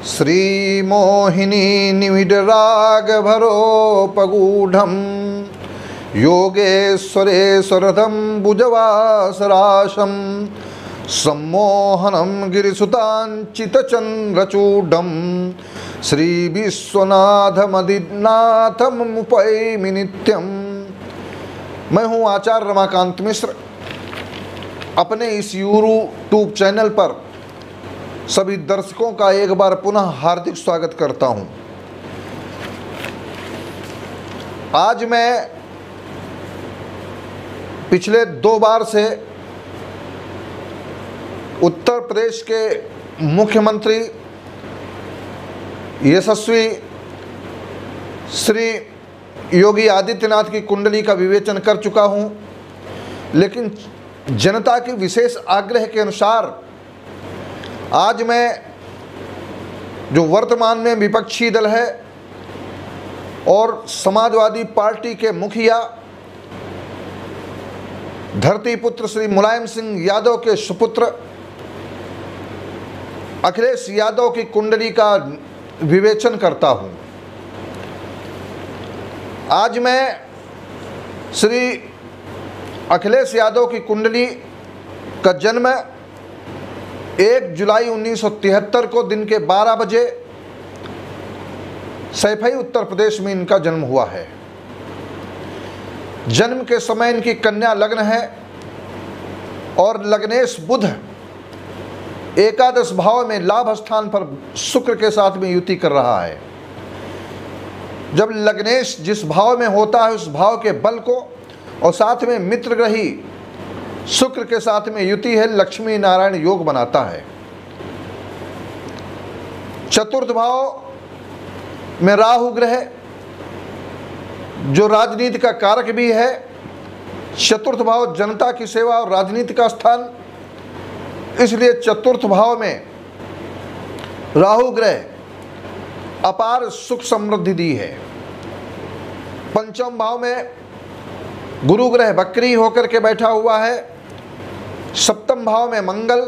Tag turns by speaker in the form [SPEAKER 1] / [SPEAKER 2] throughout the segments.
[SPEAKER 1] श्रीमोहिनी निविडरागभरोपगूढं योगेश्वरेश्वरदं भुजवासराशं सम्मोहनं गिरिसुताञ्चितचन्द्रचूडं श्रीविश्वनाथमदिनाथमुपैमि नित्यं। मैं हूँ आचार्य रमाकांत मिश्र। अपने इस यूट्यूब चैनल पर सभी दर्शकों का एक बार पुनः हार्दिक स्वागत करता हूं। आज मैं पिछले 2 बार से उत्तर प्रदेश के मुख्यमंत्री यशस्वी श्री योगी आदित्यनाथ की कुंडली का विवेचन कर चुका हूं, लेकिन जनता के विशेष आग्रह के अनुसार आज मैं जो वर्तमान में विपक्षी दल है और समाजवादी पार्टी के मुखिया धरती पुत्र श्री मुलायम सिंह यादव के सुपुत्र अखिलेश यादव की कुंडली का विवेचन करता हूं। आज मैं श्री अखिलेश यादव की कुंडली का जन्म 1 जुलाई 1973 को दिन के 12 बजे सैफई उत्तर प्रदेश में इनका जन्म हुआ है। जन्म के समय इनकी कन्या लग्न है और लग्नेश बुध एकादश भाव में लाभ स्थान पर शुक्र के साथ में युति कर रहा है। जब लग्नेश जिस भाव में होता है उस भाव के बल को और साथ में मित्र ग्रही शुक्र के साथ में युति है, लक्ष्मी नारायण योग बनाता है। चतुर्थ भाव में राहु ग्रह जो राजनीति का कारक भी है। चतुर्थ भाव जनता की सेवा और राजनीति का स्थान, इसलिए चतुर्थ भाव में राहु ग्रह अपार सुख समृद्धि दी है। पंचम भाव में गुरु ग्रह वक्री होकर के बैठा हुआ है। सप्तम भाव में मंगल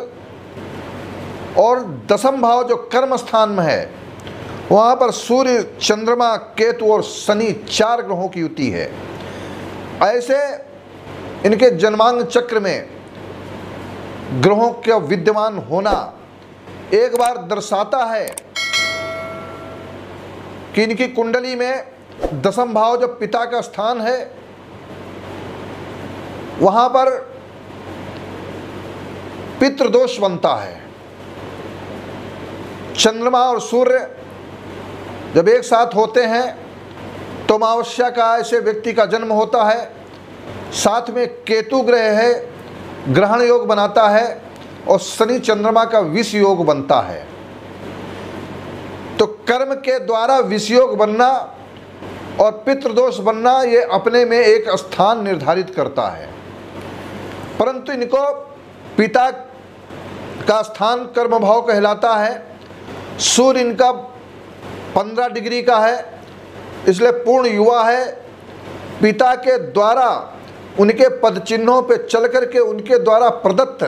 [SPEAKER 1] और दसम भाव जो कर्म स्थान में है वहाँ पर सूर्य, चंद्रमा, केतु और शनि 4 ग्रहों की युति है। ऐसे इनके जन्मांग चक्र में ग्रहों का विद्यमान होना एक बार दर्शाता है कि इनकी कुंडली में दसम भाव जो पिता का स्थान है वहाँ पर पितृदोष बनता है। चंद्रमा और सूर्य जब एक साथ होते हैं तो अमावस्या का ऐसे व्यक्ति का जन्म होता है। साथ में केतु ग्रह है, ग्रहण योग बनाता है और शनि चंद्रमा का विष योग बनता है। तो कर्म के द्वारा विष योग बनना और पितृदोष बनना ये अपने में एक स्थान निर्धारित करता है, परंतु इनको पिता का स्थान कर्म भाव कहलाता है। सूर्य इनका 15 डिग्री का है, इसलिए पूर्ण युवा है। पिता के द्वारा उनके पद चिन्हों पे चल करके उनके द्वारा प्रदत्त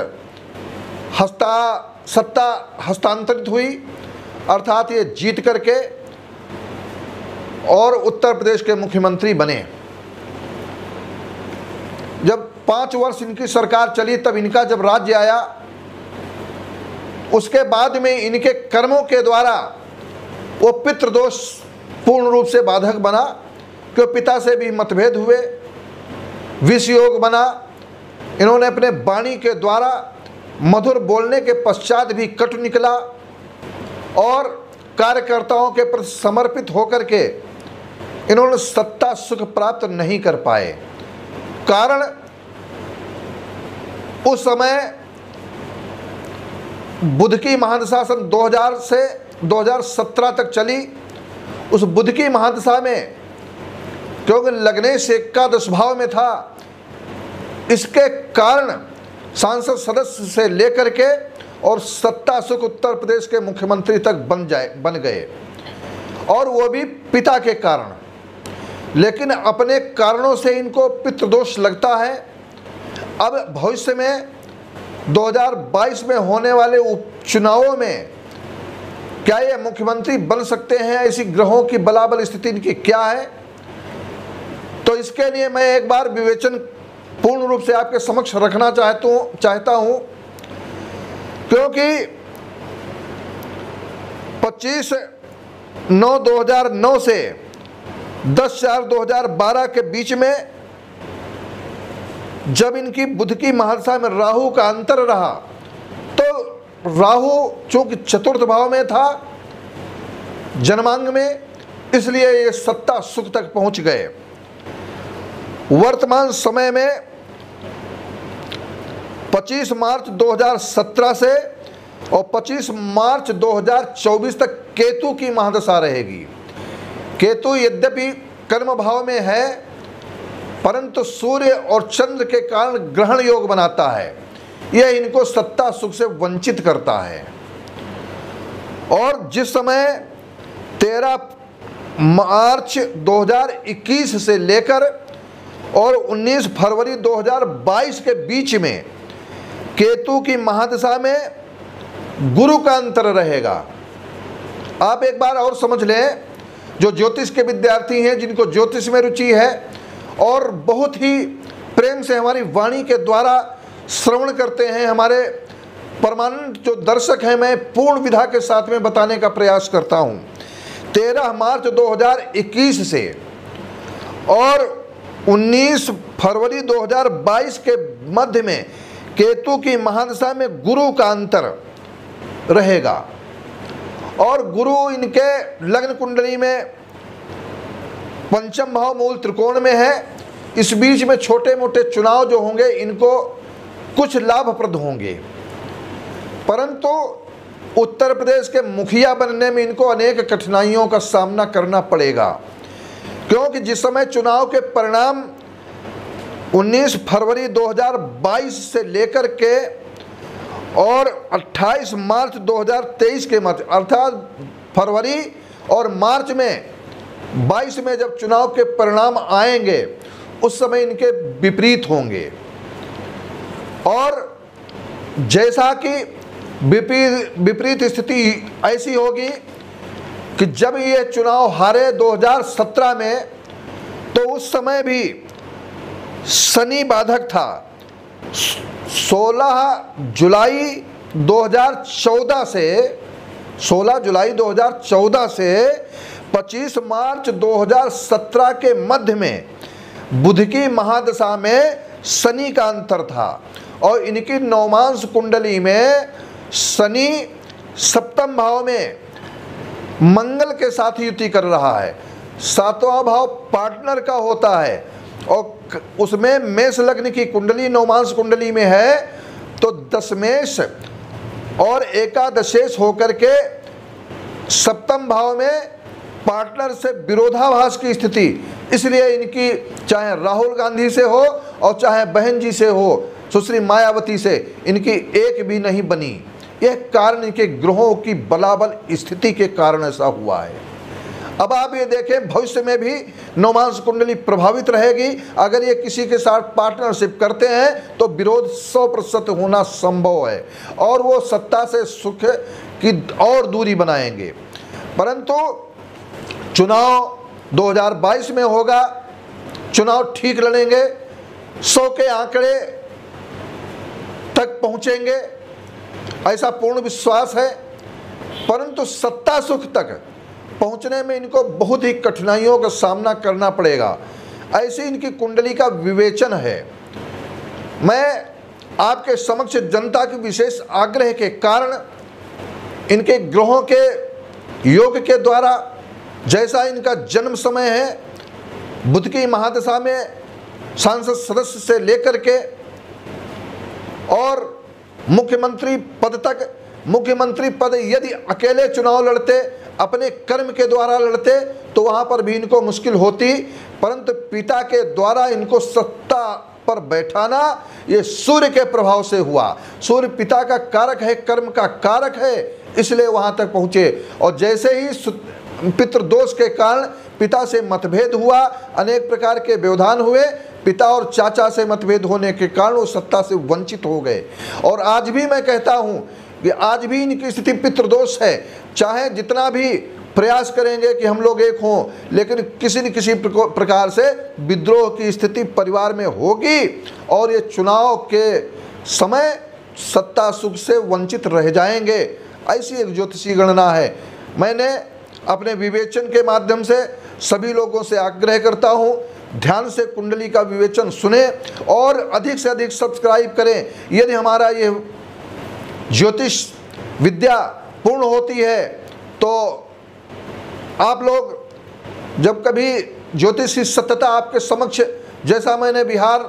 [SPEAKER 1] सत्ता हस्तांतरित हुई, अर्थात ये जीत करके और उत्तर प्रदेश के मुख्यमंत्री बने। जब 5 वर्ष इनकी सरकार चली तब इनका जब राज्य आया, उसके बाद में इनके कर्मों के द्वारा वो पितृदोष पूर्ण रूप से बाधक बना, क्योंकि पिता से भी मतभेद हुए, विष योग बना। इन्होंने अपने वाणी के द्वारा मधुर बोलने के पश्चात भी कटु निकला और कार्यकर्ताओं के प्रति समर्पित होकर के इन्होंने सत्ता सुख प्राप्त नहीं कर पाए। कारण उस समय बुध की महादशा 2000 से 2017 तक चली। उस बुध की महादशा में क्योंकि लग्नेश एकादश भाव में था, इसके कारण सांसद सदस्य से लेकर के और सत्ता सुख उत्तर प्रदेश के मुख्यमंत्री तक बन गए, और वो भी पिता के कारण। लेकिन अपने कारणों से इनको पितृदोष लगता है। अब भविष्य में 2022 में होने वाले उपचुनावों में क्या ये मुख्यमंत्री बन सकते हैं? ऐसी ग्रहों की बलाबल स्थिति इनकी क्या है? तो इसके लिए मैं एक बार विवेचन पूर्ण रूप से आपके समक्ष रखना चाहता हूं, क्योंकि 25/9/2009 से 10/4/2012 के बीच में जब इनकी बुध की महादशा में राहु का अंतर रहा, तो राहु चूंकि चतुर्थ भाव में था जन्मांग में, इसलिए ये सत्ता सुख तक पहुंच गए। वर्तमान समय में 25 मार्च 2017 से और 25 मार्च 2024 तक केतु की महादशा रहेगी। केतु यद्यपि कर्म भाव में है, परंतु सूर्य और चंद्र के कारण ग्रहण योग बनाता है। यह इनको सत्ता सुख से वंचित करता है। और जिस समय 13 मार्च 2021 से लेकर और 19 फरवरी 2022 के बीच में केतु की महादशा में गुरु का अंतर रहेगा। आप एक बार और समझ लें, जो ज्योतिष के विद्यार्थी हैं, जिनको ज्योतिष में रुचि है और बहुत ही प्रेम से हमारी वाणी के द्वारा श्रवण करते हैं, हमारे परमानेंट जो दर्शक हैं, मैं पूर्ण विधा के साथ में बताने का प्रयास करता हूं। 13 मार्च 2021 से और 19 फरवरी 2022 के मध्य में केतु की महादशा में गुरु का अंतर रहेगा। और गुरु इनके लग्न कुंडली में पंचम भाव मूल त्रिकोण में है। इस बीच में छोटे मोटे चुनाव जो होंगे, इनको कुछ लाभप्रद होंगे, परंतु उत्तर प्रदेश के मुखिया बनने में इनको अनेक कठिनाइयों का सामना करना पड़ेगा। क्योंकि जिस समय चुनाव के परिणाम 19 फरवरी 2022 से लेकर के और 28 मार्च 2023 के मध्य, अर्थात फरवरी और मार्च में 22 में जब चुनाव के परिणाम आएंगे, उस समय इनके विपरीत होंगे। और जैसा कि विपरीत स्थिति ऐसी होगी कि जब ये चुनाव हारे 2017 में, तो उस समय भी शनि बाधक था। 16 जुलाई 2014 से 25 मार्च 2017 के मध्य में बुध की महादशा में शनि का अंतर था। और इनकी नवमांश कुंडली में शनि सप्तम भाव में मंगल के साथ युति कर रहा है। 7वां भाव पार्टनर का होता है और उसमें मेष लग्न की कुंडली नवमांश कुंडली में है, तो दशमेश और एकादशेश होकर के सप्तम भाव में पार्टनर से विरोधाभास की स्थिति। इसलिए इनकी चाहे राहुल गांधी से हो और चाहे बहन जी से हो, सुश्री मायावती से, इनकी एक भी नहीं बनी। यह कारण इनके ग्रहों की बलाबल स्थिति के कारण ऐसा हुआ है। अब आप ये देखें, भविष्य में भी नवमांश कुंडली प्रभावित रहेगी। अगर ये किसी के साथ पार्टनरशिप करते हैं तो विरोध 100% होना संभव है और वो सत्ता से सुख की और दूरी बनाएंगे। परंतु चुनाव 2022 में होगा, चुनाव ठीक लड़ेंगे, 100 के आंकड़े तक पहुंचेंगे, ऐसा पूर्ण विश्वास है। परंतु सत्ता सुख तक पहुंचने में इनको बहुत ही कठिनाइयों का सामना करना पड़ेगा। ऐसी इनकी कुंडली का विवेचन है। मैं आपके समक्ष जनता के विशेष आग्रह के कारण इनके ग्रहों के योग के द्वारा, जैसा इनका जन्म समय है, बुध की महादशा में सांसद सदस्य से लेकर के और मुख्यमंत्री पद तक, मुख्यमंत्री पद यदि अकेले चुनाव लड़ते, अपने कर्म के द्वारा लड़ते, तो वहां पर भी इनको मुश्किल होती। परंतु पिता के द्वारा इनको सत्ता पर बैठाना ये सूर्य के प्रभाव से हुआ। सूर्य पिता का कारक है, कर्म का कारक है, इसलिए वहां तक पहुंचे। और जैसे ही पितृदोष के कारण पिता से मतभेद हुआ, अनेक प्रकार के व्यवधान हुए, पिता और चाचा से मतभेद होने के कारण वो सत्ता से वंचित हो गए। और आज भी मैं कहता हूं, कि आज भी इनकी स्थिति पितृदोष है। चाहे जितना भी प्रयास करेंगे कि हम लोग एक हों, लेकिन किसी न किसी प्रकार से विद्रोह की स्थिति परिवार में होगी और ये चुनाव के समय सत्ता सुख से वंचित रह जाएंगे। ऐसी एक ज्योतिषी गणना है। मैंने अपने विवेचन के माध्यम से सभी लोगों से आग्रह करता हूँ, ध्यान से कुंडली का विवेचन सुने और अधिक से अधिक सब्सक्राइब करें। यदि हमारा ये ज्योतिष विद्या पूर्ण होती है तो आप लोग जब कभी ज्योतिष की सत्यता आपके समक्ष, जैसा मैंने बिहार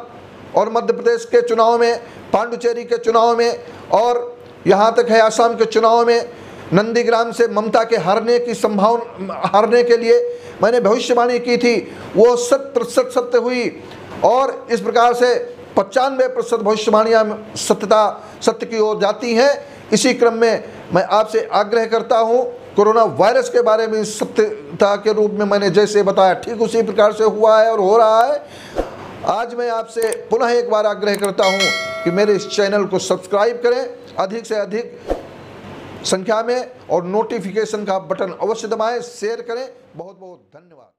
[SPEAKER 1] और मध्य प्रदेश के चुनाव में, पांडुचेरी के चुनाव में और यहाँ तक है आसाम के चुनाव में नंदीग्राम से ममता के हारने की संभावना, हारने के लिए मैंने भविष्यवाणी की थी, वो 100% सत्य हुई। और इस प्रकार से 95% भविष्यवाणियाँ सत्य की ओर जाती हैं। इसी क्रम में मैं आपसे आग्रह करता हूँ, कोरोना वायरस के बारे में सत्यता के रूप में मैंने जैसे बताया ठीक उसी प्रकार से हुआ है और हो रहा है। आज मैं आपसे पुनः एक बार आग्रह करता हूँ कि मेरे इस चैनल को सब्सक्राइब करें, अधिक से अधिक संख्या में, और नोटिफिकेशन का बटन अवश्य दबाएं, शेयर करें। बहुत बहुत धन्यवाद।